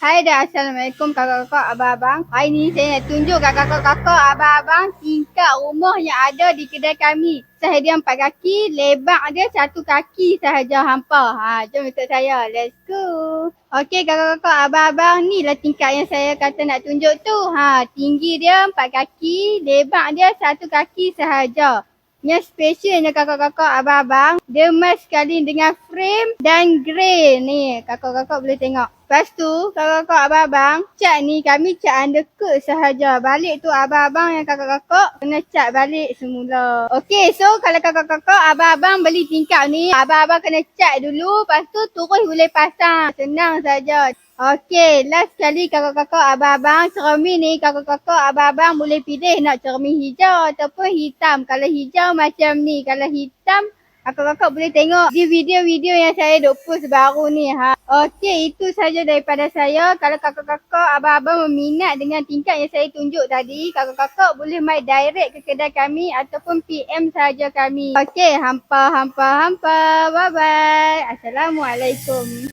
Hai dah, Assalamualaikum kakak-kakak, abang-abang. Hari ni saya nak tunjuk kat kakak-kakak, abang-abang tingkat rumah yang ada di kedai kami. Sedia 4 kaki, lebar dia 1 kaki sahaja hampa. Jom ikut saya. Let's go. Okey kakak-kakak, abang-abang, ni lah tingkat yang saya kata nak tunjuk tu. Tinggi dia 4 kaki, lebar dia 1 kaki sahaja. Yang specialnya kakak-kakak abang-abang, dia match sekali dengan frame dan grey ni. Kakak-kakak boleh tengok. Lepas tu kakak-kakak abang-abang, cat ni kami cat undercoat sahaja. Balik tu abang-abang yang kakak-kakak kena cat balik semula. Okey, so kalau kakak-kakak abang-abang beli tingkap ni, abang-abang kena cat dulu. Lepas tu terus boleh pasang. Senang saja. Okey, last sekali kakak-kakak abang-abang, cermin ni kakak-kakak abang-abang boleh pilih nak cermin hijau ataupun hitam. Kalau hijau macam ni, kalau hitam kakak-kakak boleh tengok di video-video yang saya duk post baru ni. Okey, itu saja daripada saya. Kalau kakak-kakak abang-abang berminat dengan tingkat yang saya tunjuk tadi, kakak-kakak boleh mai direct ke kedai kami ataupun PM saja kami. Okey, hampa. Bye-bye. Assalamualaikum.